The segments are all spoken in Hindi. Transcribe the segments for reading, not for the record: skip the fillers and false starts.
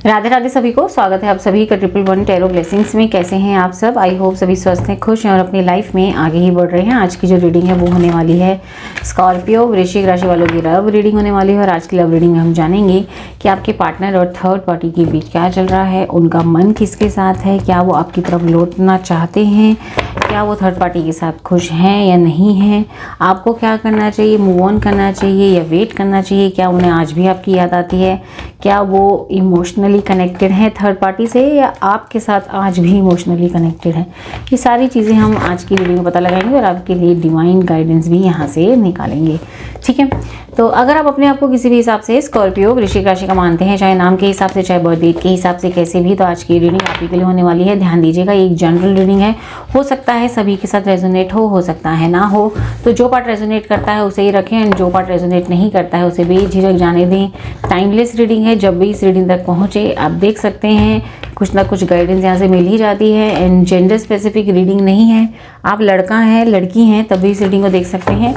राधे राधे सभी को स्वागत है आप सभी का 111 टैरो ब्लेसिंग्स में। कैसे हैं आप सब? आई होप सभी स्वस्थ हैं, खुश हैं और अपनी लाइफ में आगे ही बढ़ रहे हैं। आज की जो रीडिंग है वो होने वाली है स्कॉर्पियो वृश्चिक राशि वालों की लव रीडिंग होने वाली है। और आज की लव रीडिंग में हम जानेंगे कि आपके पार्टनर और थर्ड पार्टी के बीच क्या चल रहा है, उनका मन किसके साथ है, क्या वो आपकी तरफ लौटना चाहते हैं, क्या वो थर्ड पार्टी के साथ खुश हैं या नहीं हैं, आपको क्या करना चाहिए, मूव ऑन करना चाहिए या वेट करना चाहिए, क्या उन्हें आज भी आपकी याद आती है, क्या वो इमोशनली कनेक्टेड हैं थर्ड पार्टी से या आपके साथ आज भी इमोशनली कनेक्टेड हैं। ये सारी चीज़ें हम आज की वीडियो में पता लगाएंगे और आपके लिए डिवाइन गाइडेंस भी यहाँ से निकालेंगे। ठीक है, तो अगर आप अपने आप को किसी भी हिसाब से स्कॉर्पियो वृश्चिक राशि का मानते हैं, चाहे नाम के हिसाब से चाहे बर्थ डेट के हिसाब से कैसे भी, तो आज की रीडिंग आप ही के लिए होने वाली है। ध्यान दीजिएगा, एक जनरल रीडिंग है, हो सकता है सभी के साथ रेजोनेट हो सकता है ना हो। तो जो पार्ट रेजोनेट करता है उसे ही रखें एंड जो पार्ट रेजोनेट नहीं करता है उसे बेझिझक जाने दें। टाइमलेस रीडिंग है, जब भी इस रीडिंग तक पहुँचे आप देख सकते हैं कुछ ना कुछ गाइडेंस यहाँ से मिल ही जाती है। एंड जेंडर स्पेसिफिक रीडिंग नहीं है, आप लड़का हैं लड़की हैं तभी इस रीडिंग को देख सकते हैं,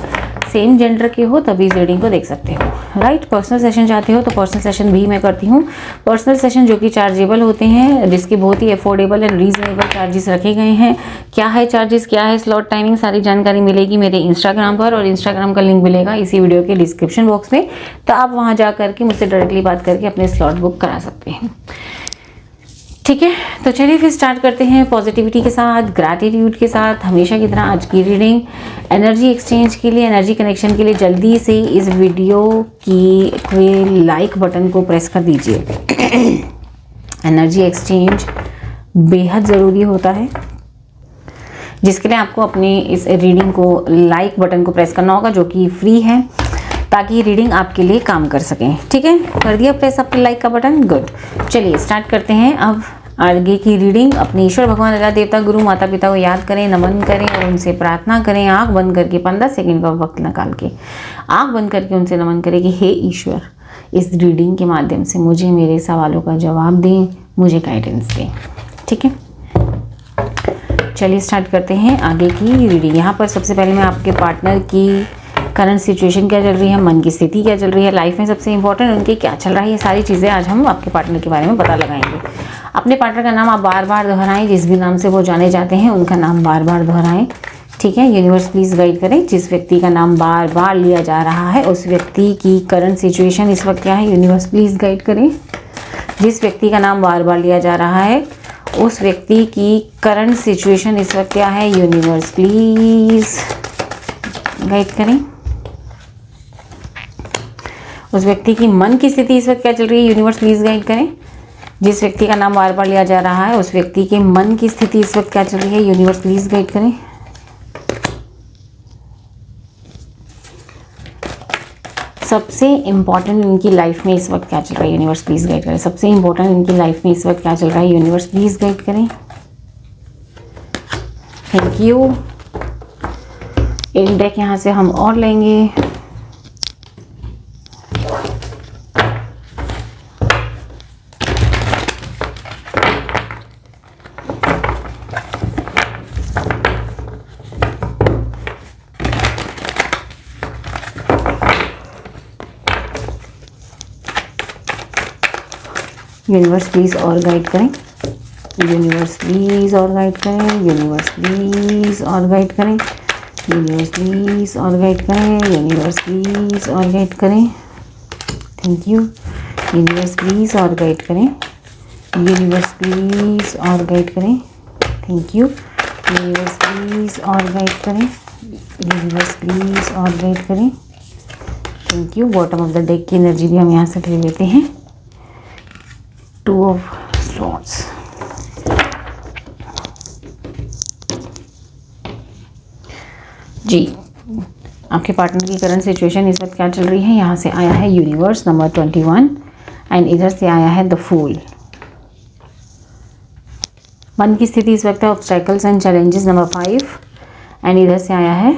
सेम जेंडर के हो तभी इस रीडिंग को देख सकते हो। राइट, पर्सनल सेशन चाहते हो तो पर्सनल सेशन भी मैं करती हूँ। पर्सनल सेशन जो कि चार्जेबल होते हैं, जिसके बहुत ही अफोर्डेबल एंड रीजनेबल चार्जेस रखे गए हैं। क्या है चार्जेस, क्या है स्लॉट टाइमिंग, सारी जानकारी मिलेगी मेरे इंस्टाग्राम पर और इंस्टाग्राम का लिंक मिलेगा इसी वीडियो के डिस्क्रिप्शन बॉक्स में। तो आप वहाँ जा करके मुझसे डायरेक्टली बात करके अपने स्लॉट बुक करा सकते हैं। ठीक है, तो चलिए फिर स्टार्ट करते हैं पॉजिटिविटी के साथ, ग्रैटिट्यूड के साथ। हमेशा की तरह आज की रीडिंग एनर्जी एक्सचेंज के लिए, एनर्जी कनेक्शन के लिए जल्दी से इस वीडियो की लाइक बटन को प्रेस कर दीजिए। एनर्जी एक्सचेंज बेहद ज़रूरी होता है, जिसके लिए आपको अपने इस रीडिंग को लाइक बटन को प्रेस करना होगा, जो कि फ्री है, ताकि रीडिंग आपके लिए काम कर सकें। ठीक है, कर दिया प्रेस आपने लाइक का बटन, गुड। चलिए स्टार्ट करते हैं अब आगे की रीडिंग। अपने ईश्वर भगवान अल्लाह देवता गुरु माता पिता को याद करें, नमन करें और उनसे प्रार्थना करें। आंख बंद करके 15 सेकंड का वक्त निकाल के आंख बंद करके उनसे नमन करें कि हे ईश्वर, इस रीडिंग के माध्यम से मुझे मेरे सवालों का जवाब दें, मुझे गाइडेंस दें। ठीक है, चलिए स्टार्ट करते हैं आगे की रीडिंग। यहाँ पर सबसे पहले मैं आपके पार्टनर की करंट सिचुएशन क्या चल रही है, मन की स्थिति क्या चल रही है, लाइफ में सबसे इंपॉर्टेंट उनके क्या चल रहा है, ये सारी चीज़ें आज हम आपके पार्टनर के बारे में पता लगाएंगे। अपने पार्टनर का नाम आप बार बार दोहराएं, जिस भी नाम से वो जाने जाते हैं उनका नाम बार बार दोहराएं। ठीक है, यूनिवर्स प्लीज़ गाइड करें। जिस व्यक्ति का नाम बार बार लिया जा रहा है उस व्यक्ति की करंट सिचुएशन इस वक्त क्या है, यूनिवर्स प्लीज़ गाइड करें। जिस व्यक्ति का नाम बार बार लिया जा रहा है उस व्यक्ति की करंट सिचुएशन इस वक्त क्या है, यूनिवर्स प्लीज़ गाइड करें। उस व्यक्ति की मन की स्थिति इस वक्त क्या चल रही है, यूनिवर्स प्लीज गाइड करें। जिस व्यक्ति का नाम बार बार लिया जा रहा है उस व्यक्ति के मन की स्थिति इस वक्त क्या चल रही है, यूनिवर्स प्लीज गाइड करें। सबसे इंपॉर्टेंट इनकी लाइफ में इस वक्त क्या चल रहा है, यूनिवर्स प्लीज गाइड करें। सबसे इंपॉर्टेंट इनकी लाइफ में इस वक्त क्या चल रहा है, यूनिवर्स प्लीज गाइड करें। Thank you. एक डेक यहाँ से हम और लेंगे। यूनिवर्स प्लीज और गाइड करें, यूनिवर्स प्लीज और गाइड करें, यूनिवर्स प्लीज और गाइड करें, यूनिवर्स प्लीज और गाइड करें, यूनिवर्स प्लीज और गाइड करें। Thank you. यूनिवर्स प्लीज और गाइड करें, यूनिवर्स प्लीज और गाइड करें। Thank you. यूनिवर्स प्लीज और गाइड करें, यूनिवर्स प्लीज और गाइड करें। Thank you. Bottom of the deck की एनर्जी भी हम यहाँ से ले लेते हैं। 2 of Swords। जी, आपके पार्टनर की करंट सिचुएशन इस वक्त क्या चल रही है, यहाँ से आया है यूनिवर्स नंबर 21 एंड इधर से आया है द फूल। मन की स्थिति इस वक्त है obstacles and challenges number 5 and इधर से आया है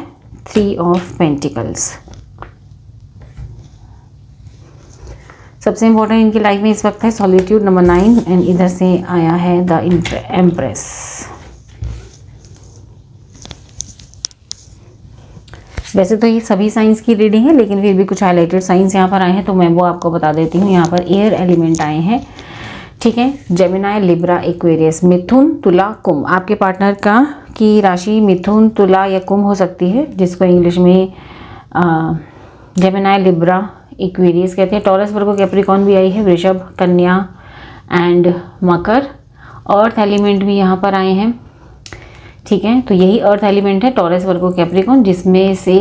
3 of Pentacles। सबसे इंपॉर्टेंट इनकी लाइफ में इस वक्त है सॉलिट्यूड नंबर 9 एंड इधर से आया है द एम्प्रेस। वैसे तो ये सभी साइंस की रीडिंग है, लेकिन फिर भी कुछ हाईलाइटेड साइंस यहाँ पर आए हैं तो मैं वो आपको बता देती हूँ। यहाँ पर एयर एलिमेंट आए हैं, ठीक है। जेमिनाई, लिब्रा, एक्वेरियस, मिथुन, तुला, कुंभ। आपके पार्टनर का की राशि मिथुन, तुला या कुंभ हो सकती है, जिसको इंग्लिश में जेमिनाई, लिब्रा, एक्वेरियस कहते हैं। टॉरस, वर्गो, कैप्रिकॉर्न भी आई है, वृषभ, कन्या एंड मकर। अर्थ एलिमेंट भी यहाँ पर आए हैं, ठीक है। तो यही अर्थ एलिमेंट है टॉरस, वर्गो, कैप्रिकॉर्न, जिसमें से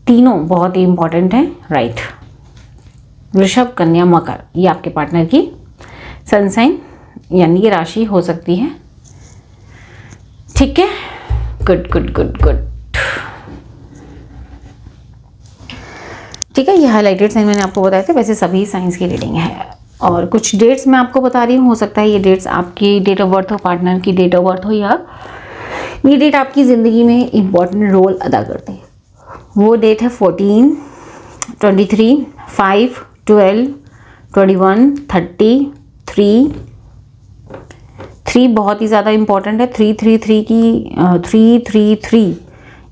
तीनों बहुत ही इंपॉर्टेंट है, राइट। वृषभ, कन्या, मकर, ये आपके पार्टनर की सन साइन यानी कि राशि हो सकती है, ठीक है। गुड गुड गुड गुड, ठीक है। ये हाईलाइटेड साइन मैंने आपको बताया था, वैसे सभी साइंस की रीडिंग है। और कुछ डेट्स मैं आपको बता रही हूँ, हो सकता है ये डेट्स आपकी डेट ऑफ बर्थ हो, पार्टनर की डेट ऑफ बर्थ हो, या ये डेट आपकी ज़िंदगी में इम्पॉर्टेंट रोल अदा करते हैं। वो डेट है 14, 23, 5, 12, 21, 30, 3 बहुत ही ज़्यादा इम्पॉर्टेंट है। 333 की 333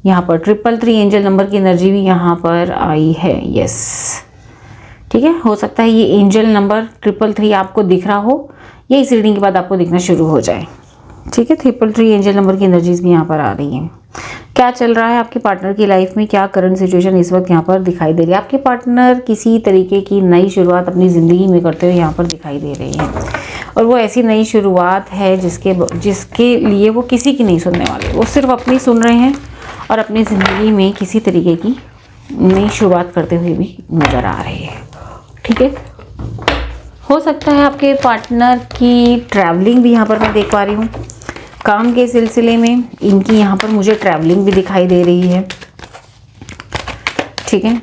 यहाँ पर 333 एंजल नंबर की एनर्जी भी यहाँ पर आई है, यस, ठीक है। हो सकता है ये एंजल नंबर 333 आपको दिख रहा हो, या इस रीडिंग के बाद आपको दिखना शुरू हो जाए, ठीक है। 333 एंजल नंबर की एनर्जीज भी यहाँ पर आ रही हैं। क्या चल रहा है आपके पार्टनर की लाइफ में, क्या करंट सिचुएशन इस वक्त यहाँ पर दिखाई दे रही है। आपके पार्टनर किसी तरीके की नई शुरुआत अपनी ज़िंदगी में करते हुए यहाँ पर दिखाई दे रही है, और वो ऐसी नई शुरुआत है जिसके लिए वो किसी की नहीं सुनने वाले, वो सिर्फ अपनी सुन रहे हैं, और अपनी ज़िंदगी में किसी तरीके की नई शुरुआत करते हुए भी नज़र आ रहे हैं, ठीक है। हो सकता है आपके पार्टनर की ट्रैवलिंग भी यहाँ पर मैं देख पा रही हूँ, काम के सिलसिले में इनकी यहाँ पर मुझे ट्रैवलिंग भी दिखाई दे रही है, ठीक है।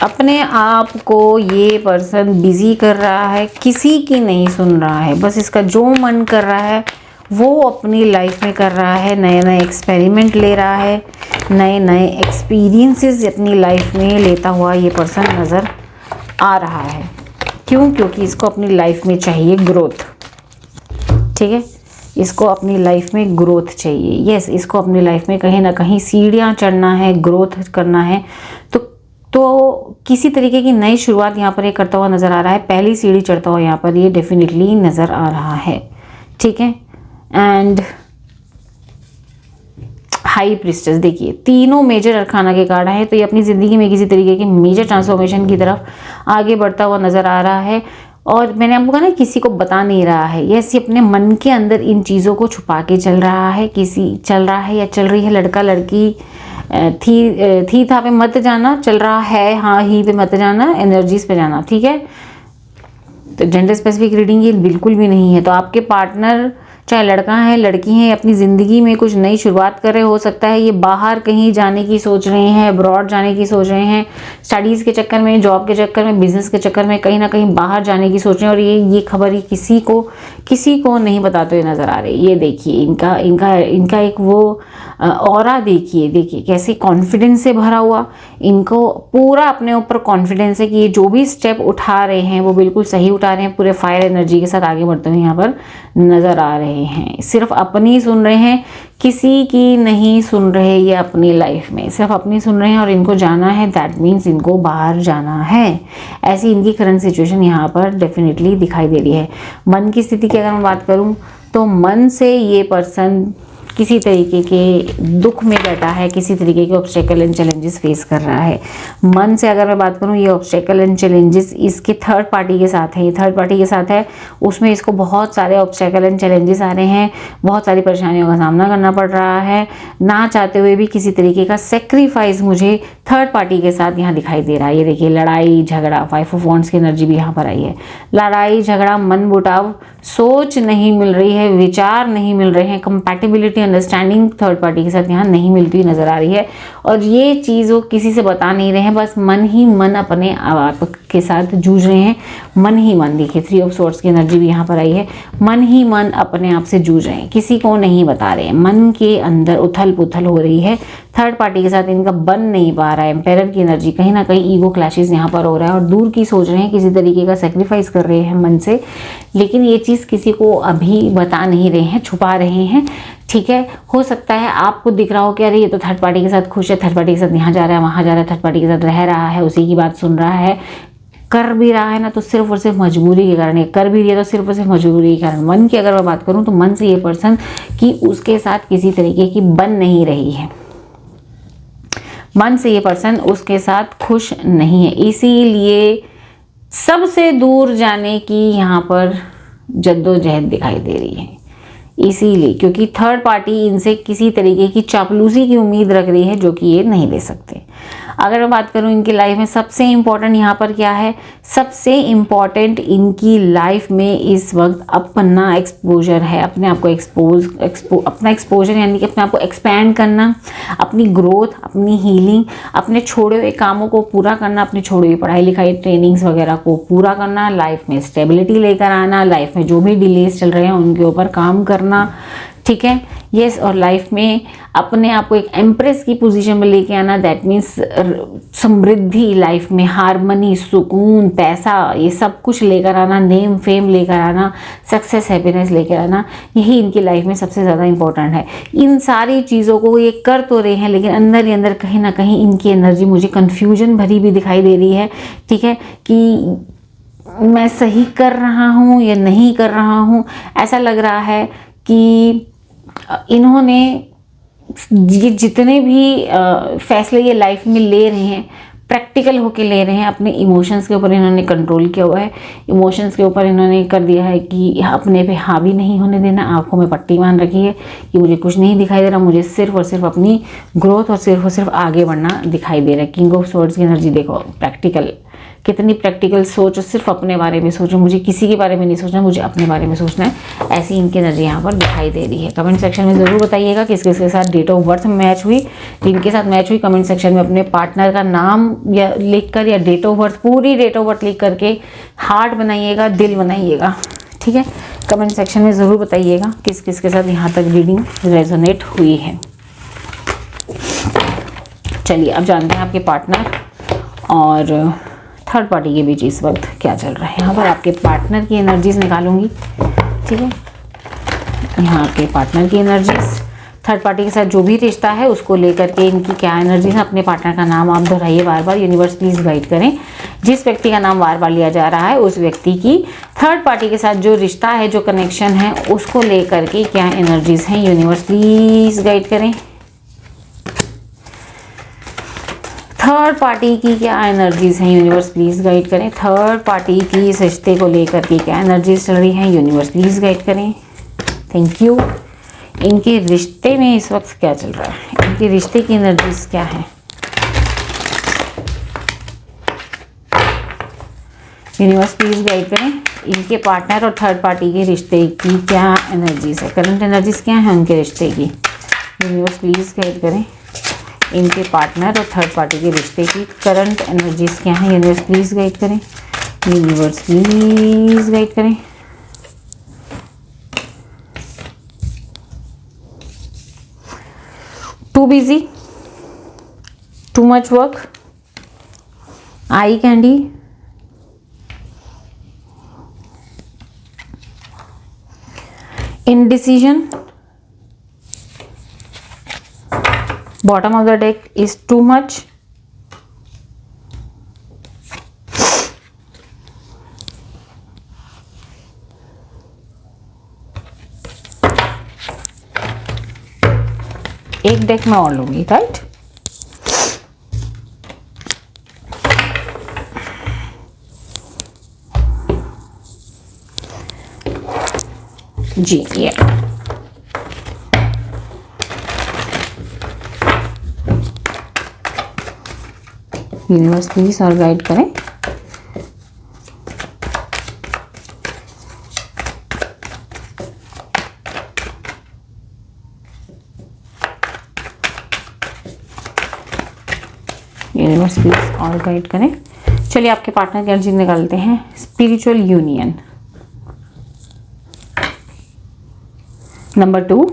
अपने आप को ये पर्सन बिजी कर रहा है, किसी की नहीं सुन रहा है, बस इसका जो मन कर रहा है वो अपनी लाइफ में कर रहा है। नए नए एक्सपेरिमेंट ले रहा है, नए नए एक्सपीरियंसेस अपनी लाइफ में लेता हुआ ये पर्सन नज़र आ रहा है। क्यों? क्योंकि इसको अपनी लाइफ में चाहिए ग्रोथ, ठीक है। इसको अपनी लाइफ में ग्रोथ चाहिए, यस। इसको अपनी लाइफ में कहीं ना कहीं सीढ़ियाँ चढ़ना है, ग्रोथ करना है, तो किसी तरीके की नई शुरुआत यहाँ पर ये करता हुआ नज़र आ रहा है। पहली सीढ़ी चढ़ता हुआ यहाँ पर ये डेफिनेटली नज़र आ रहा है, ठीक है। एंड हाई प्रिस्टेस, देखिए तीनों मेजर अरखाना के कार्ड हैं, तो ये अपनी ज़िंदगी में किसी तरीके की मेजर ट्रांसफॉर्मेशन की तरफ आगे बढ़ता हुआ नज़र आ रहा है। और मैंने आपको कहा ना, किसी को बता नहीं रहा है, यस, ये अपने मन के अंदर इन चीज़ों को छुपा के चल रहा है। चल रहा है या चल रही है, लड़का लड़की थी था पे मत जाना, चल रहा है हाँ ही पे मत जाना, एनर्जीज पे जाना, ठीक है। तो जेंडर स्पेसिफिक रीडिंग ये बिल्कुल भी नहीं है। तो आपके पार्टनर चाहे लड़का है लड़की है, अपनी ज़िंदगी में कुछ नई शुरुआत कर रहे, हो सकता है ये बाहर कहीं जाने की सोच रहे हैं, अब्रॉड जाने की सोच रहे हैं, स्टडीज़ के चक्कर में, जॉब के चक्कर में, बिजनेस के चक्कर में कहीं ना कहीं बाहर जाने की सोच रहे हैं। और ये खबर किसी को नहीं बताते हुए नज़र आ रही। ये देखिए इनका एक वो ऑरा देखिए कैसे कॉन्फिडेंस से भरा हुआ, इनको पूरा अपने ऊपर कॉन्फिडेंस है कि ये जो भी स्टेप उठा रहे हैं वो बिल्कुल सही उठा रहे हैं, पूरे फायर एनर्जी के साथ आगे बढ़ते हुए यहाँ पर नज़र आ रहे हैं। सिर्फ अपनी सुन रहे हैं, किसी की नहीं सुन रहे, ये अपनी लाइफ में सिर्फ अपनी सुन रहे हैं, और इनको जाना है, दैट मीन्स इनको बाहर जाना है। ऐसी इनकी करंट सिचुएशन यहाँ पर डेफिनेटली दिखाई दे रही है। मन की स्थिति की अगर मैं बात करूँ तो मन से ये पर्सन किसी तरीके के दुख में बैठा है, किसी तरीके के ऑब्स्टेकल एंड चैलेंजेस फेस कर रहा है। मन से अगर मैं बात करूं, ये ऑब्स्टेकल एंड चैलेंजेस इसके थर्ड पार्टी के साथ है, ये थर्ड पार्टी के साथ है, उसमें इसको बहुत सारे ऑब्स्टेकल एंड चैलेंजेस आ रहे हैं, बहुत सारी परेशानियों का सामना करना पड़ रहा है, ना चाहते हुए भी किसी तरीके का सेक्रीफाइस मुझे थर्ड पार्टी के साथ यहाँ दिखाई दे रहा है। ये देखिए लड़ाई झगड़ा, 5 ऑफ वॉन्ड्स की एनर्जी भी यहाँ पर आई है। लड़ाई झगड़ा, मन मुटाव, सोच नहीं मिल रही है, विचार नहीं मिल रहे हैं, कंपैटिबिलिटी अंडरस्टैंडिंग थर्ड पार्टी के साथ यहाँ नहीं मिलती हुई नजर आ रही है। और ये चीज़ वो किसी से बता नहीं रहे हैं, बस मन ही मन अपने आप के साथ जूझ रहे हैं। मन ही मन, देखिए 3 ऑफ सोर्ड्स की एनर्जी भी यहाँ पर आई है। मन ही मन अपने आप से जूझ रहे हैं, किसी को नहीं बता रहे हैं, मन के अंदर उथल पुथल हो रही है। थर्ड पार्टी के साथ इनका बन नहीं पा रहा है। एम्पायर की एनर्जी, कहीं ना कहीं ईगो क्लैशेस यहाँ पर हो रहा है, और दूर की सोच रहे हैं, किसी तरीके का सेक्रीफाइस कर रहे हैं मन से, लेकिन ये चीज़ किसी को अभी बता नहीं रहे हैं, छुपा रहे हैं, ठीक है। हो सकता है आपको दिख रहा हो कि अरे ये तो थर्ड पार्टी के साथ खुश है, थर्ड पार्टी के साथ यहाँ जा रहा है, वहाँ जा रहा है, थर्ड पार्टी के साथ रह रहा है, उसी की बात सुन रहा है, कर भी रहा है ना तो सिर्फ और सिर्फ मजबूरी के कारण, कर भी रही है तो सिर्फ और सिर्फ मजबूरी के कारण। मन की अगर मैं बात करूँ तो मन से ये पर्सन कि उसके साथ किसी तरीके की बन नहीं रही है, मन से ये पर्सन उसके साथ खुश नहीं है, इसीलिए सबसे दूर जाने की यहाँ पर जद्दोजहद दिखाई दे रही है। इसीलिए क्योंकि थर्ड पार्टी इनसे किसी तरीके की चापलूसी की उम्मीद रख रही है, जो कि ये नहीं ले सकते। अगर मैं बात करूं इनकी लाइफ में सबसे इम्पॉर्टेंट यहाँ पर क्या है, सबसे इम्पॉर्टेंट इनकी लाइफ में इस वक्त अपना एक्सपोजर है, अपने आप को अपना एक्सपोजर यानी कि अपने आप को एक्सपैंड करना, अपनी ग्रोथ, अपनी हीलिंग, अपने छोड़े हुए कामों को पूरा करना, अपनी छोड़ी हुई पढ़ाई लिखाई ट्रेनिंग्स वगैरह को पूरा करना, लाइफ में स्टेबिलिटी लेकर आना, लाइफ में जो भी डिलेज चल रहे हैं उनके ऊपर काम करना, ठीक है, यस। और लाइफ में अपने आप को एक एम्प्रेस की पोजीशन में लेके आना, दैट मीन्स समृद्धि, लाइफ में हार्मनी, सुकून, पैसा, ये सब कुछ लेकर आना, नेम फेम लेकर आना, सक्सेस हैप्पीनेस लेकर आना, यही इनकी लाइफ में सबसे ज़्यादा इंपॉर्टेंट है। इन सारी चीज़ों को ये कर तो रहे हैं, लेकिन अंदर ही अंदर कहीं ना कहीं इनकी एनर्जी मुझे कन्फ्यूजन भरी भी दिखाई दे रही है, ठीक है, कि मैं सही कर रहा हूँ या नहीं कर रहा हूँ। ऐसा लग रहा है कि इन्होंने ये जितने भी फैसले ये लाइफ में ले रहे हैं प्रैक्टिकल होके ले रहे हैं, अपने इमोशंस के ऊपर इन्होंने कंट्रोल किया हुआ है, इमोशंस के ऊपर इन्होंने कर दिया है कि अपने पे हावी नहीं होने देना, आंखों में पट्टी बांध रखी है कि मुझे कुछ नहीं दिखाई दे रहा, मुझे सिर्फ और सिर्फ अपनी ग्रोथ और सिर्फ आगे बढ़ना दिखाई दे रहा है। किंग ऑफ स्वॉर्ड्स की एनर्जी देखो, प्रैक्टिकल, कितनी प्रैक्टिकल सोच, सिर्फ अपने बारे में सोचो, मुझे किसी के बारे में नहीं सोचना, मुझे अपने बारे में सोचना है, ऐसी इनकी एनर्जी यहाँ पर दिखाई दे रही है। कमेंट सेक्शन में ज़रूर बताइएगा किस किस के साथ डेट ऑफ बर्थ मैच हुई, जिनके साथ मैच हुई कमेंट सेक्शन में अपने पार्टनर का नाम या लिखकर या डेट ऑफ बर्थ, पूरी डेट ऑफ बर्थ लिख करके हार्ट बनाइएगा, दिल बनाइएगा, ठीक है। कमेंट सेक्शन में ज़रूर बताइएगा किस किस के साथ यहाँ तक रीडिंग रेजोनेट हुई है। चलिए अब जानते हैं आपके पार्टनर और थर्ड पार्टी के बीच इस वक्त क्या चल रहा है। यहाँ पर आपके पार्टनर की एनर्जीज निकालूंगी, ठीक है। यहाँ आपके पार्टनर की एनर्जीज, थर्ड पार्टी के साथ जो भी रिश्ता है उसको लेकर के इनकी क्या एनर्जीज है। अपने पार्टनर का नाम आप दोहराइए बार बार, यूनिवर्स प्लीज गाइड करें। जिस व्यक्ति का नाम बार बार लिया जा रहा है उस व्यक्ति की थर्ड पार्टी के साथ जो रिश्ता है, जो कनेक्शन है, उसको लेकर के क्या एनर्जीज हैं, यूनिवर्स प्लीज गाइड करें। थर्ड पार्टी की क्या एनर्जीज हैं, यूनिवर्स प्लीज गाइड करें। थर्ड पार्टी की इस रिश्ते को लेकर के क्या एनर्जीज चल रही हैं, यूनिवर्स प्लीज गाइड करें। Thank you. इनके रिश्ते में इस वक्त क्या चल रहा है, इनके रिश्ते की एनर्जीज क्या है, यूनिवर्स प्लीज गाइड करें। इनके पार्टनर और थर्ड पार्टी के रिश्ते की क्या एनर्जीज है, करंट एनर्जीज क्या है उनके रिश्ते की, यूनिवर्स प्लीज गाइड करें। इनके पार्टनर और थर्ड पार्टी के रिश्ते की करंट एनर्जीज क्या है, यूनिवर्स प्लीज गाइड करें, यूनिवर्स प्लीज गाइड करें। Too busy, too much work, eye candy, indecision, bottom of the deck is too much, एक डेक में और लूंगी, राइट। जी ये यूनिवर्स प्लीज और गाइड करें। यूनिवर्स प्लीज और गाइड करें। चलिए आपके पार्टनर की एनर्जी निकालते हैं। Spiritual union number 2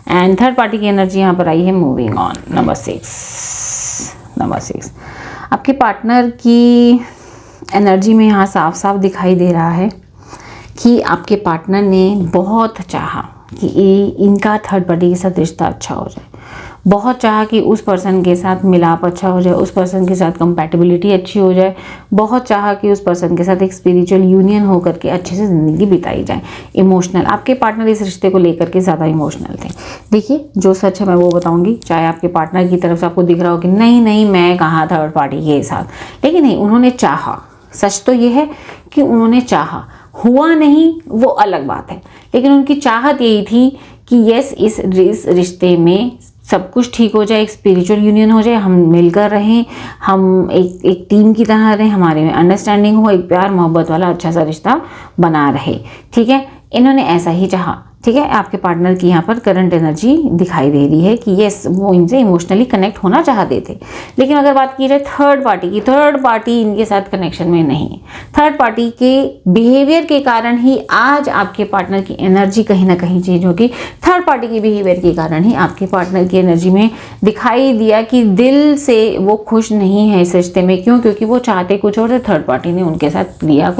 and third party की एनर्जी यहाँ पर आई है मूविंग ऑन नंबर 6। आपके पार्टनर की एनर्जी में यहाँ साफ साफ दिखाई दे रहा है कि आपके पार्टनर ने बहुत चाहा कि इनका थर्ड पार्टी के साथ रिश्ता अच्छा हो जाए, बहुत चाहा कि उस पर्सन के साथ मिलाप अच्छा हो जाए, उस पर्सन के साथ कंपैटिबिलिटी अच्छी हो जाए, बहुत चाहा कि उस पर्सन के साथ एक स्पिरिचुअल यूनियन हो करके अच्छे से ज़िंदगी बिताई जाए। इमोशनल, आपके पार्टनर इस रिश्ते को लेकर के ज़्यादा इमोशनल थे। देखिए जो सच है मैं वो बताऊंगी, चाहे आपके पार्टनर की तरफ से आपको दिख रहा हो कि नहीं नहीं मैं कहाँ थर्ड पार्टी के साथ, लेकिन नहीं, उन्होंने चाहा। सच तो ये है कि उन्होंने चाहा, हुआ नहीं वो अलग बात है, लेकिन उनकी चाहत यही थी कि यस इस रिश्ते में सब कुछ ठीक हो जाए, एक स्पिरिचुअल यूनियन हो जाए, हम मिलकर रहें, हम एक टीम की तरह रहें, हमारे में अंडरस्टैंडिंग हो, एक प्यार मोहब्बत वाला अच्छा सा रिश्ता बना रहे। ठीक है, इन्होंने ऐसा ही चाहा। ठीक है, आपके पार्टनर की यहाँ पर करंट एनर्जी दिखाई दे रही है कि यस वो इनसे इमोशनली कनेक्ट होना चाहते थे। लेकिन अगर बात की जाए थर्ड पार्टी की, थर्ड पार्टी इनके साथ कनेक्शन में नहीं है। थर्ड पार्टी के बिहेवियर के कारण ही आज आपके पार्टनर की एनर्जी कहीं ना कहीं चेंज होगी। थर्ड पार्टी के बिहेवियर के कारण ही आपके पार्टनर की एनर्जी में दिखाई दिया कि दिल से वो खुश नहीं है इस रिश्ते में। क्यों? क्योंकि वो चाहते कुछ और थे, थर्ड पार्टी ने उनके साथ किया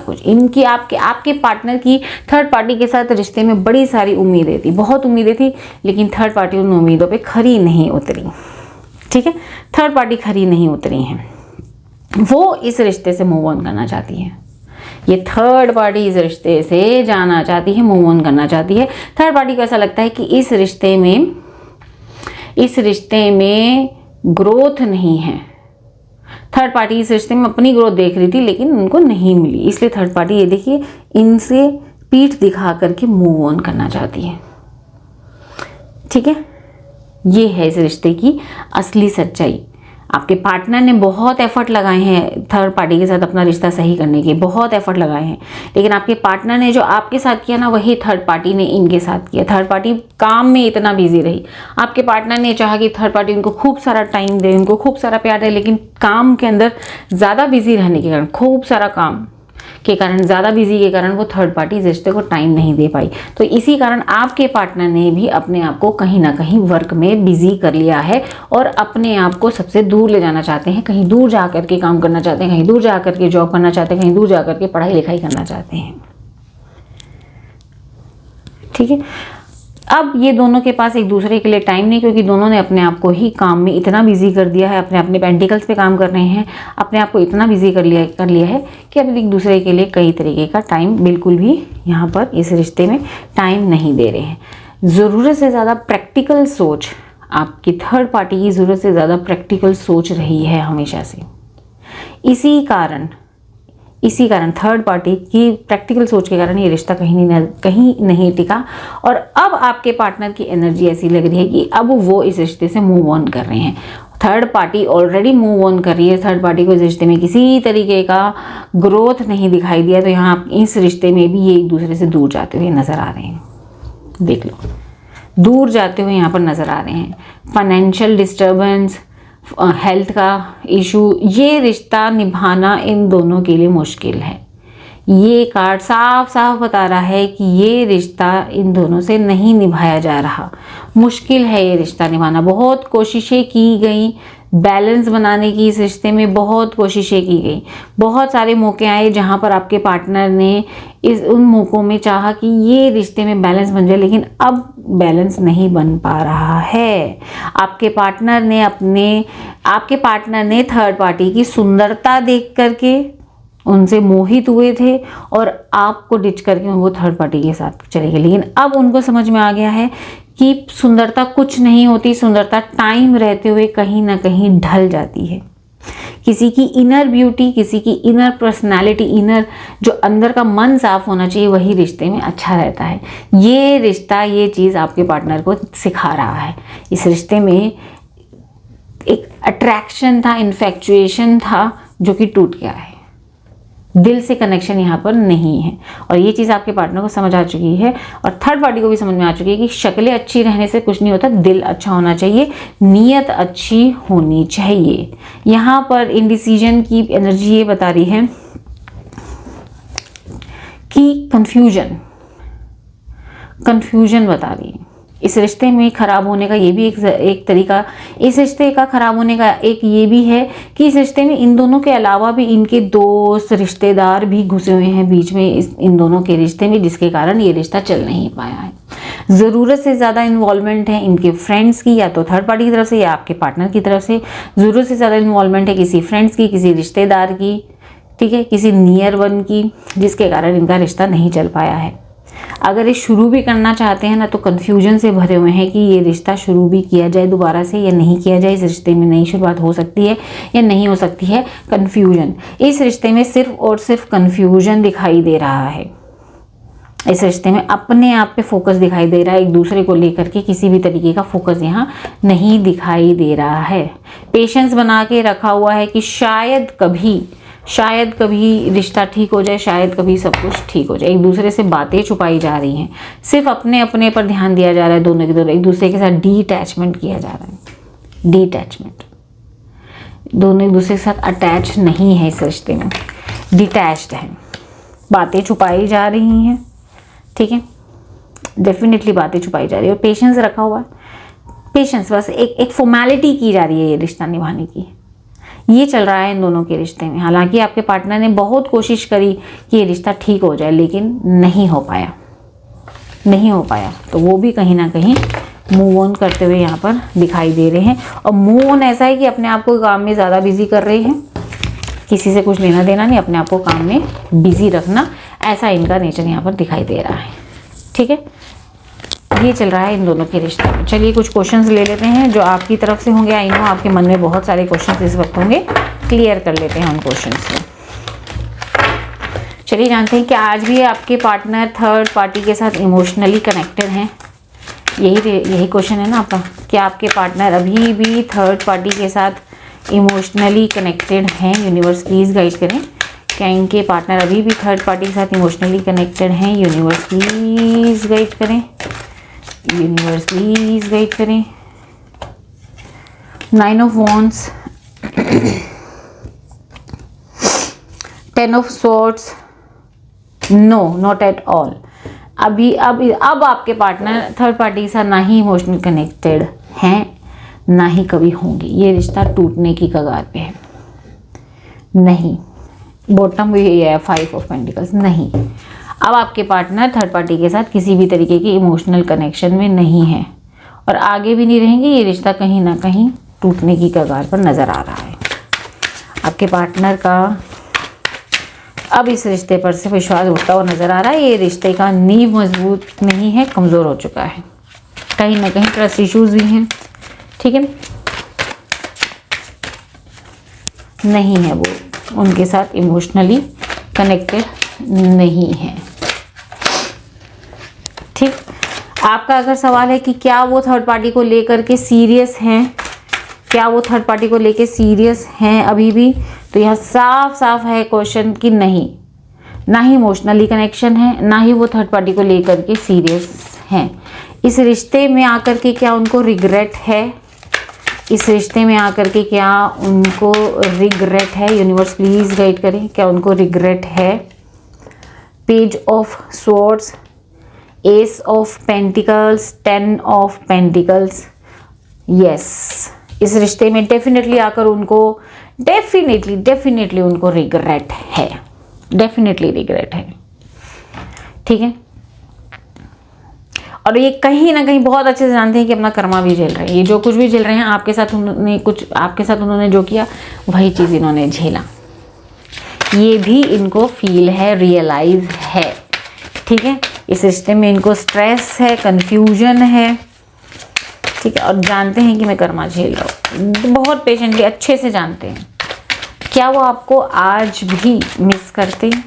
कुछ। इनकी आपके पार्टनर की थर्ड पार्टी के साथ रिश्ते में बड़ी सारी उम्मीदें थी, बहुत उम्मीदें थी, लेकिन थर्ड पार्टी उन उम्मीदों पे खरी नहीं उतरी। ठीक है, थर्ड पार्टी खरी नहीं उतरी है, वो इस रिश्ते से मूव ऑन करना चाहती है। ये थर्ड पार्टी इस रिश्ते से जाना चाहती है, मूव ऑन करना चाहती है। थर्ड पार्टी को ऐसा लगता है कि इस रिश्ते में ग्रोथ नहीं है। थर्ड पार्टी इस रिश्ते में अपनी ग्रोथ देख रही थी लेकिन उनको नहीं मिली, इसलिए थर्ड पार्टी ये देखिए इनसे पीठ दिखा करके मूव ऑन करना चाहती है। ठीक है, ये है इस रिश्ते की असली सच्चाई। आपके पार्टनर ने बहुत एफर्ट लगाए हैं थर्ड पार्टी के साथ अपना रिश्ता सही करने के, बहुत एफर्ट लगाए हैं, लेकिन आपके पार्टनर ने जो आपके साथ किया ना वही थर्ड पार्टी ने इनके साथ किया। थर्ड पार्टी काम में इतना बिजी रही, आपके पार्टनर ने चाहा कि थर्ड पार्टी उनको खूब सारा टाइम दे, उनको खूब सारा प्यार दे, लेकिन काम के अंदर ज़्यादा बिजी रहने के कारण, खूब सारा काम के कारण, ज़्यादा बिजी के कारण वो थर्ड पार्टी इस रिश्ते को टाइम नहीं दे पाई। तो इसी कारण आपके पार्टनर ने भी अपने आप को कहीं ना कहीं वर्क में बिजी कर लिया है और अपने आप को सबसे दूर ले जाना चाहते हैं, कहीं दूर जा करके काम करना चाहते हैं, कहीं दूर जा करके जॉब करना चाहते हैं, कहीं दूर जा करके पढ़ाई लिखाई करना चाहते हैं। ठीक है, अब ये दोनों के पास एक दूसरे के लिए टाइम नहीं, क्योंकि दोनों ने अपने आप को ही काम में इतना बिजी कर दिया है, अपने अपने पेंटिकल्स पे काम कर रहे हैं, अपने आप को इतना बिजी कर लिया है कि अब एक दूसरे के लिए कई तरीके का टाइम बिल्कुल भी यहाँ पर इस रिश्ते में टाइम नहीं दे रहे हैं। ज़रूरत से ज़्यादा प्रैक्टिकल सोच, आपकी थर्ड पार्टी की ज़रूरत से ज़्यादा प्रैक्टिकल सोच रही है हमेशा से। इसी कारण थर्ड पार्टी की प्रैक्टिकल सोच के कारण ये रिश्ता कहीं नहीं टिका। और अब आपके पार्टनर की एनर्जी ऐसी लग रही है कि अब वो इस रिश्ते से मूव ऑन कर रहे हैं। Third party already move on कर रही है, थर्ड पार्टी को इस रिश्ते में किसी तरीके का ग्रोथ नहीं दिखाई दिया, तो यहाँ इस रिश्ते में भी ये एक दूसरे से दूर जाते हुए नजर आ रहे हैं। देख लो, दूर जाते हुए यहाँ पर नजर आ रहे हैं। फाइनेंशियल डिस्टर्बेंस, हेल्थ का इशू, ये रिश्ता निभाना इन दोनों के लिए मुश्किल है। ये कार्ड साफ साफ बता रहा है कि ये रिश्ता इन दोनों से नहीं निभाया जा रहा, मुश्किल है ये रिश्ता निभाना। बहुत कोशिशें की गई बैलेंस बनाने की, इस रिश्ते में बहुत कोशिशें की गई, बहुत सारे मौके आए जहाँ पर आपके पार्टनर ने उन मौक़ों में चाहा कि ये रिश्ते में बैलेंस बन जाए, लेकिन अब बैलेंस नहीं बन पा रहा है। आपके पार्टनर ने थर्ड पार्टी की सुंदरता देख करके उनसे मोहित हुए थे और आपको डिच करके वो थर्ड पार्टी के साथ चले गए। लेकिन अब उनको समझ में आ गया है कि सुंदरता कुछ नहीं होती, सुंदरता टाइम रहते हुए कहीं ना कहीं ढल जाती है। किसी की इनर ब्यूटी, किसी की इनर पर्सनालिटी, इनर जो अंदर का मन साफ होना चाहिए, वही रिश्ते में अच्छा रहता है। ये रिश्ता ये चीज़ आपके पार्टनर को सिखा रहा है। इस रिश्ते में एक अट्रैक्शन था, इन्फेक्चुएशन था, जो कि टूट गया है। दिल से कनेक्शन यहाँ पर नहीं है और ये चीज़ आपके पार्टनर को समझ आ चुकी है और थर्ड पार्टी को भी समझ में आ चुकी है कि शक्लें अच्छी रहने से कुछ नहीं होता, दिल अच्छा होना चाहिए, नीयत अच्छी होनी चाहिए। यहाँ पर इंडिसीजन की एनर्जी ये बता रही है कि कंफ्यूजन बता रही है इस रिश्ते में खराब होने का ये भी एक तरीका, इस रिश्ते का खराब होने का एक ये भी है कि इस रिश्ते में इन दोनों के अलावा भी इनके दोस्त रिश्तेदार भी घुसे हुए हैं बीच में इन दोनों के रिश्ते में, जिसके कारण ये रिश्ता चल नहीं पाया है। ज़रूरत से ज़्यादा इन्वॉल्वमेंट है इनके फ्रेंड्स की, या तो थर्ड पार्टी की तरफ से या आपके पार्टनर की तरफ से। ज़रूरत से ज़्यादा इन्वॉल्वमेंट है किसी फ्रेंड्स की, किसी रिश्तेदार की, ठीक है, किसी नियर वन की, जिसके कारण इनका रिश्ता नहीं चल पाया है। अगर ये शुरू भी करना चाहते हैं ना, तो कन्फ्यूजन से भरे हुए हैं कि ये रिश्ता शुरू भी किया जाए दोबारा से या नहीं किया जाए, इस रिश्ते में नई शुरुआत हो सकती है या नहीं हो सकती है। कन्फ्यूजन, इस रिश्ते में सिर्फ और सिर्फ कन्फ्यूजन दिखाई दे रहा है। इस रिश्ते में अपने आप पे फोकस दिखाई दे रहा है, एक दूसरे को लेकर के किसी भी तरीके का फोकस यहाँ नहीं दिखाई दे रहा है। पेशेंस बना के रखा हुआ है कि शायद कभी रिश्ता ठीक हो जाए, शायद कभी सब कुछ ठीक हो जाए। एक दूसरे से बातें छुपाई जा रही हैं, सिर्फ अपने अपने पर ध्यान दिया जा रहा है, दोनों के दोनों एक दूसरे के साथ डिटैचमेंट किया जा रहा है। डिटैचमेंट, दोनों एक दूसरे के साथ अटैच नहीं है, इस रिश्ते में डिटैच्ड है। बातें छुपाई जा रही हैं, ठीक है, डेफिनेटली बातें छुपाई जा रही है। और पेशेंस रखा हुआ है, पेशेंस, बस एक फॉर्मेलिटी की जा रही है ये रिश्ता निभाने की। ये चल रहा है इन दोनों के रिश्ते में। हालांकि आपके पार्टनर ने बहुत कोशिश करी कि ये रिश्ता ठीक हो जाए, लेकिन नहीं हो पाया। तो वो भी कहीं ना कहीं मूव ऑन करते हुए यहाँ पर दिखाई दे रहे हैं। और मूव ऑन ऐसा है कि अपने आप को काम में ज़्यादा बिजी कर रहे हैं, किसी से कुछ लेना देना नहीं, अपने आप को काम में बिजी रखना, ऐसा इनका नेचर यहाँ पर दिखाई दे रहा है। ठीक है, ये चल रहा है इन दोनों के रिश्ते में। चलिए कुछ क्वेश्चंस ले लेते हैं जो आपकी तरफ से होंगे। आई नो आपके मन में बहुत सारे क्वेश्चंस इस वक्त होंगे, क्लियर कर लेते हैं उन क्वेश्चंस को। चलिए जानते हैं कि आज भी आपके पार्टनर थर्ड पार्टी के साथ इमोशनली कनेक्टेड हैं। यही क्वेश्चन है ना आपका, क्या आपके पार्टनर अभी भी थर्ड पार्टी के साथ इमोशनली कनेक्टेड हैं? यूनिवर्स प्लीज़ गाइड करें, क्या इनके पार्टनर अभी भी थर्ड पार्टी के साथ इमोशनली कनेक्टेड हैं? यूनिवर्स प्लीज़ गाइड करें, यूनिवर्स प्लीज गाइड करें। 9 of wands, 10 of swords, no not at all. अब आपके पार्टनर थर्ड पार्टी के साथ ना ही इमोशनल कनेक्टेड हैं, ना ही कभी होंगे। ये रिश्ता टूटने की कगार पे है। नहीं, बॉटम भी यही है, 5 ऑफ पेंटिकल्स। नहीं, अब आपके पार्टनर थर्ड पार्टी के साथ किसी भी तरीके की इमोशनल कनेक्शन में नहीं है और आगे भी नहीं रहेंगे। ये रिश्ता कहीं ना कहीं टूटने की कगार पर नज़र आ रहा है। आपके पार्टनर का अब इस रिश्ते पर से विश्वास उठता हुआ नज़र आ रहा है। ये रिश्ते का नींव मजबूत नहीं है, कमज़ोर हो चुका है। कहीं ना कहीं ट्रस्ट इश्यूज भी हैं, ठीक है, नहीं है वो उनके साथ इमोशनली कनेक्टेड नहीं है। ठीक, आपका अगर सवाल है कि क्या वो थर्ड पार्टी को लेकर के सीरियस हैं, क्या वो थर्ड पार्टी को लेकर सीरियस हैं अभी भी, तो यहाँ साफ साफ है क्वेश्चन कि नहीं, ना ही इमोशनली कनेक्शन है, ना ही वो थर्ड पार्टी को लेकर के सीरियस हैं। इस रिश्ते में आकर के क्या उनको रिग्रेट है? इस रिश्ते में आकर के क्या उनको रिग्रेट है? यूनिवर्स प्लीज गाइड करें, क्या उनको रिग्रेट है? Page of swords, S of pentacles, 10 of pentacles. Yes, इस रिश्ते में डेफिनेटली आकर उनको डेफिनेटली उनको रिग्रेट है, डेफिनेटली रिग्रेट है। ठीक है, और ये कहीं ना कहीं बहुत अच्छे से जानते हैं कि अपना कर्मा भी झेल रहे हैं। ये जो कुछ भी झेल रहे हैं आपके साथ उन्होंने जो किया वही चीज़ इन्होंने झेला। ये भी इनको फील है, रियलाइज है। ठीक है, इस रिश्ते में इनको स्ट्रेस है, कंफ्यूजन है, ठीक है, और जानते हैं कि मैं कर्मा झेल रहा हूँ। बहुत पेशेंटली अच्छे से जानते हैं। क्या वो आपको आज भी मिस करते हैं?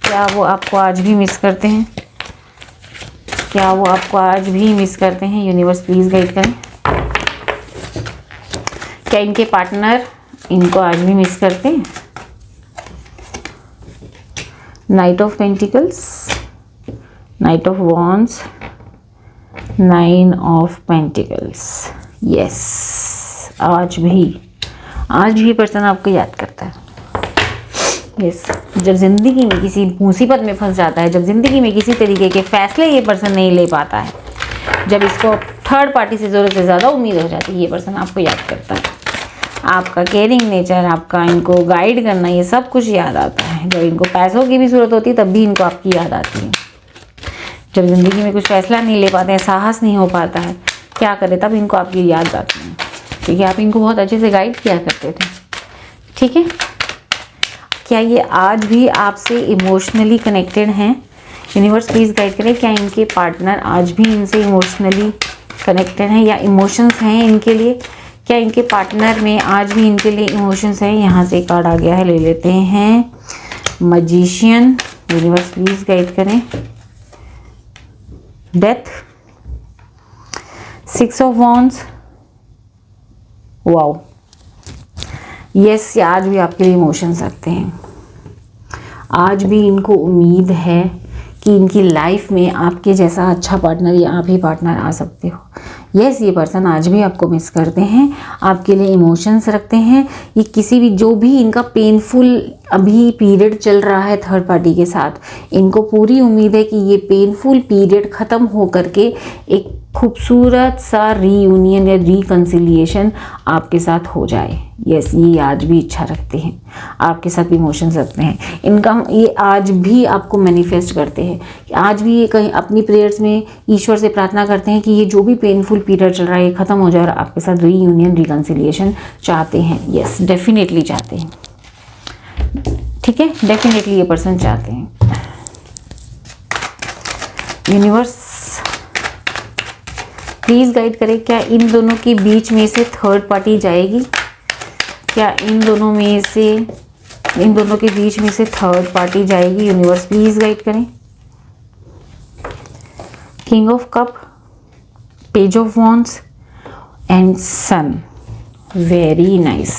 क्या वो आपको आज भी मिस करते हैं? क्या वो आपको आज भी मिस करते हैं? यूनिवर्स प्लीज गाइड करें, क्या इनके पार्टनर इनको आज भी मिस करते हैं? Night of pentacles, night of wands, 9 of pentacles. Yes, आज भी पर्सन आपको याद करता है। यस, जब ज़िंदगी में किसी मुसीबत में फंस जाता है, जब ज़िंदगी में किसी तरीके के फैसले ये पर्सन नहीं ले पाता है, जब इसको थर्ड पार्टी से ज़रूरत से ज़्यादा उम्मीद हो जाती है, ये पर्सन आपको याद करता है। आपका केयरिंग नेचर, आपका इनको गाइड करना, ये सब कुछ याद आता है। जब इनको पैसों की भी ज़रूरत होती है तब भी इनको आपकी याद आती है। जब ज़िंदगी में कुछ फैसला नहीं ले पाते हैं, साहस नहीं हो पाता है, क्या करें, तब इनको आपकी याद आती है। ठीक है, आप इनको बहुत अच्छे से गाइड किया करते थे। ठीक है, क्या ये आज भी आपसे इमोशनली कनेक्टेड हैं? यूनिवर्स प्लीज़ गाइड करें, क्या इनके पार्टनर आज भी इनसे इमोशनली कनेक्टेड हैं या इमोशंस हैं इनके लिए? क्या इनके पार्टनर में आज भी इनके लिए इमोशंस हैं? यहाँ से कार्ड आ गया है, ले लेते हैं। मैजिशियन, यूनिवर्स प्लीज़ गाइड करें। Death, 6 of wands, wow, yes, आज भी आपके लिए इमोशंस रखते हैं। आज भी इनको उम्मीद है कि इनकी लाइफ में आपके जैसा अच्छा पार्टनर या आप ही पार्टनर आ सकते हो। यस, ये पर्सन आज भी आपको मिस करते हैं, आपके लिए इमोशंस रखते हैं। ये किसी भी जो भी इनका पेनफुल अभी पीरियड चल रहा है थर्ड पार्टी के साथ, इनको पूरी उम्मीद है कि ये पेनफुल पीरियड ख़त्म हो करके एक खूबसूरत सा रीयूनियन या रिकन्सिलिएशन आपके साथ हो जाए। यस, ये आज भी इच्छा रखते हैं, आपके साथ इमोशंस रखते हैं। इनका ये आज भी आपको मैनिफेस्ट करते हैं, आज भी ये कहीं अपनी प्रेयर्स में ईश्वर से प्रार्थना करते हैं कि ये जो भी पेनफुल पीरियड चल रहा है ये ख़त्म हो जाए और आपके साथ रीयूनियन रिकन्सिलिएशन चाहते हैं। यस, डेफिनेटली चाहते हैं। ठीक है, डेफिनेटली ये पर्सन चाहते हैं। यूनिवर्स प्लीज़ गाइड करें, क्या इन दोनों के बीच में से थर्ड पार्टी जाएगी? क्या इन दोनों के बीच में से थर्ड पार्टी जाएगी? यूनिवर्स प्लीज़ गाइड करें। King of cup, page of wands and sun, very nice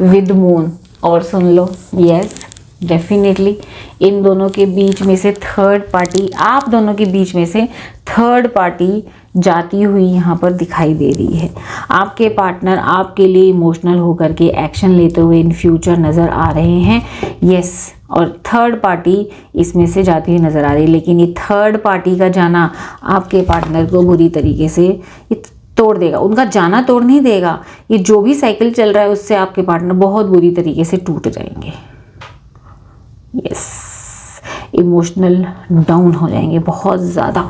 with moon. और सुन लो, यस, डेफिनेटली इन दोनों के बीच में से थर्ड पार्टी, आप दोनों के बीच में से थर्ड पार्टी जाती हुई यहाँ पर दिखाई दे रही है। आपके पार्टनर आपके लिए इमोशनल होकर के एक्शन लेते हुए इन फ्यूचर नज़र आ रहे हैं। यस, और थर्ड पार्टी इसमें से जाती हुई नज़र आ रही है, लेकिन ये थर्ड पार्टी का जाना आपके पार्टनर को बुरी तरीके से तोड़ देगा। उनका जाना तोड़ नहीं देगा, ये जो भी साइकिल चल रहा है उससे आपके पार्टनर बहुत बुरी तरीके से टूट जाएंगे। यस, इमोशनल डाउन हो जाएंगे बहुत ज़्यादा,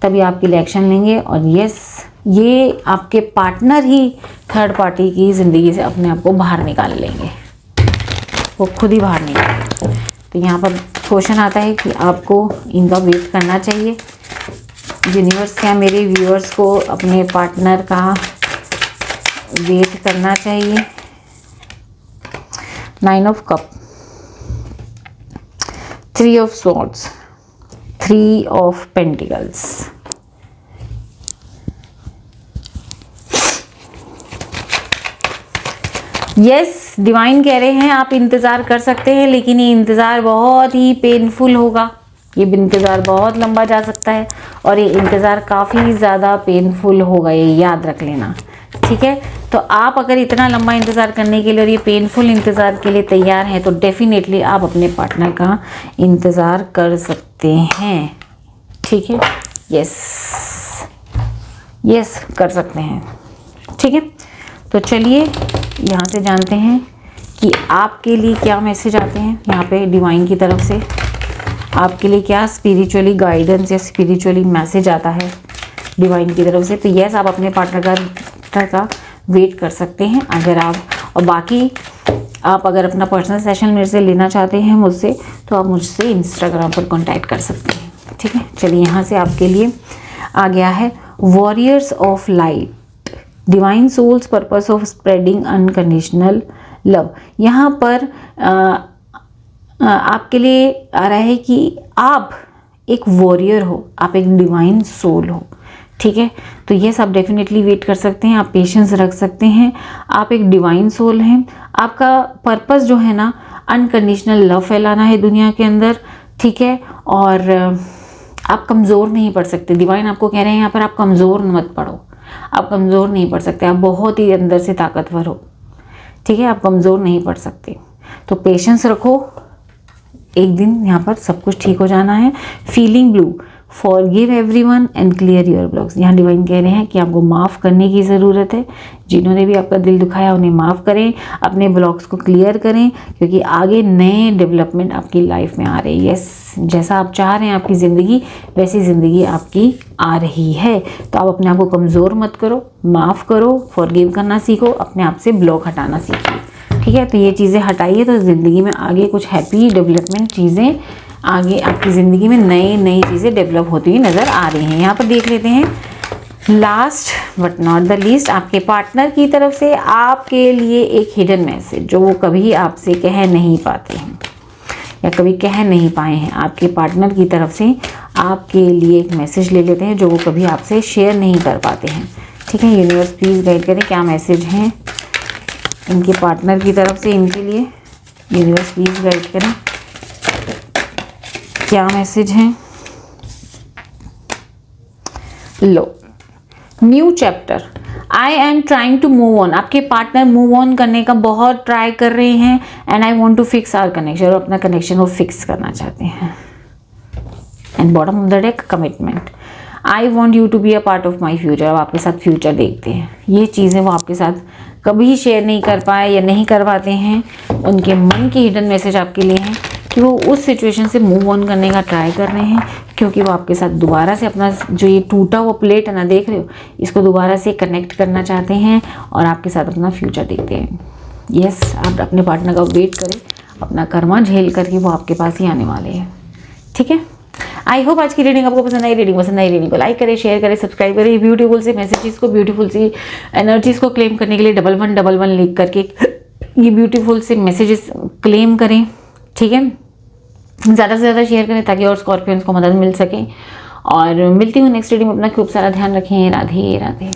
तभी आपके लिए एक्शन लेंगे। और यस, ये आपके पार्टनर ही थर्ड पार्टी की ज़िंदगी से अपने आप को बाहर निकाल लेंगे, वो खुद ही बाहर निकालेंगे। तो यहाँ पर क्वेश्चन आता है कि आपको इनका वेट करना चाहिए। यूनिवर्स, क्या मेरे व्यूअर्स को अपने पार्टनर का वेट करना चाहिए? 9 of cup, 3 of swords, 3 of pentacles. Yes, divine कह रहे हैं आप इंतज़ार कर सकते हैं, लेकिन ये इंतज़ार बहुत ही पेनफुल होगा। ये इंतज़ार बहुत लंबा जा सकता है और ये इंतज़ार काफ़ी ज़्यादा पेनफुल होगा, ये याद रख लेना। ठीक है, तो आप अगर इतना लंबा इंतज़ार करने के लिए और ये पेनफुल इंतज़ार के लिए तैयार हैं तो डेफिनेटली आप अपने पार्टनर का इंतज़ार कर सकते हैं। ठीक है, यस यस, कर सकते हैं। ठीक है, तो चलिए यहाँ से जानते हैं कि आपके लिए क्या मैसेज आते हैं यहाँ पे डिवाइन की तरफ से। आपके लिए क्या स्पिरिचुअली गाइडेंस या स्पिरिचुअली मैसेज आता है डिवाइन की तरफ से। तो यस, आप अपने पार्टनर का वेट कर सकते हैं अगर आप, और बाकी आप अगर अपना पर्सनल सेशन मेरे से लेना चाहते हैं मुझसे, तो आप मुझसे इंस्टाग्राम पर कांटेक्ट कर सकते हैं। ठीक है, चलिए यहाँ से आपके लिए आ गया है warriors of light, divine souls purpose of spreading unconditional love. यहाँ पर आपके लिए आ रहा है कि आप एक वॉरियर हो, आप एक डिवाइन सोल हो। ठीक है, तो ये सब डेफिनेटली वेट कर सकते हैं, आप पेशेंस रख सकते हैं। आप एक डिवाइन सोल हैं, आपका पर्पस जो है ना अनकंडीशनल लव फैलाना है दुनिया के अंदर। ठीक है, और आप कमज़ोर नहीं पड़ सकते। डिवाइन आपको कह रहे हैं यहाँ पर आप कमज़ोर मत पड़ो, आप कमज़ोर नहीं पड़ सकते, आप बहुत ही अंदर से ताकतवर हो। ठीक है, आप कमज़ोर नहीं पड़ सकते, तो पेशेंस रखो, एक दिन यहाँ पर सब कुछ ठीक हो जाना है। Feeling blue, forgive everyone and clear your blocks. यहाँ डिवाइन कह रहे हैं कि आपको माफ़ करने की ज़रूरत है। जिन्होंने भी आपका दिल दुखाया उन्हें माफ़ करें, अपने ब्लॉक्स को क्लियर करें, क्योंकि आगे नए डेवलपमेंट आपकी लाइफ में आ रही है। यस, जैसा आप चाह रहे हैं आपकी ज़िंदगी, वैसी ज़िंदगी आपकी आ रही है। तो आप अपने आप को कमज़ोर मत करो, माफ़ करो, फॉरगिव करना सीखो, अपने आप से ब्लॉक हटाना सीखिए। ठीक है, तो ये चीज़ें हटाइए तो ज़िंदगी में आगे कुछ हैप्पी डेवलपमेंट चीज़ें, आगे आपकी ज़िंदगी में नई नई चीज़ें डेवलप होती हुई नज़र आ रही हैं। यहाँ पर देख लेते हैं last but not the least, आपके पार्टनर की तरफ से आपके लिए एक हिडन मैसेज जो वो कभी आपसे कह नहीं पाते हैं या कभी कह नहीं पाए हैं। आपके पार्टनर की तरफ से आपके लिए एक मैसेज ले लेते हैं जो वो कभी आपसे शेयर नहीं कर पाते हैं। ठीक है, यूनिवर्स प्लीज़ गाइड करें क्या मैसेज हैं इनके पार्टनर की तरफ से इनके लिए। यूनिवर्स प्लीज़ गाइड करें क्या मैसेज हैं। लो, new chapter, I am trying to move on. आपके पार्टनर मूव ऑन करने का बहुत ट्राई कर रहे हैं and I want to fix our connection, और अपना कनेक्शन वो फिक्स करना चाहते हैं। And bottom of the deck, commitment, I want you to be a part of my future. अब आपके साथ फ्यूचर देखते हैं। ये चीज़ें वो आपके साथ कभी शेयर नहीं कर पाए या नहीं कर पाते हैं। उनके मन की हिडन मैसेज आपके लिए हैं कि वो उस सिचुएशन से मूव ऑन करने का ट्राई कर रहे हैं, क्योंकि वो आपके साथ दोबारा से अपना जो ये टूटा हुआ प्लेट है ना, देख रहे हो, इसको दोबारा से कनेक्ट करना चाहते हैं और आपके साथ अपना फ्यूचर देखते हैं। यस, आप अपने पार्टनर का वेट करें, अपना कर्मा झेल करके वो आपके पास ही आने वाले हैं। ठीक है, आई होप आज की रीडिंग आपको पसंद आई। रीडिंग को लाइक करें, शेयर करें, सब्सक्राइब करें। ब्यूटीफुल से मैसेजेस को, ब्यूटीफुल सी एनर्जीज को क्लेम करने के लिए 1111 लिख करके ये ब्यूटीफुल से मैसेजेस क्लेम करें। ठीक है, ज़्यादा से ज़्यादा शेयर करें ताकि और स्कॉर्पियंस को मदद मिल सके। और मिलती हूँ नेक्स्ट रीडिंग में। अपना खूब सारा ध्यान रखें। राधे राधे।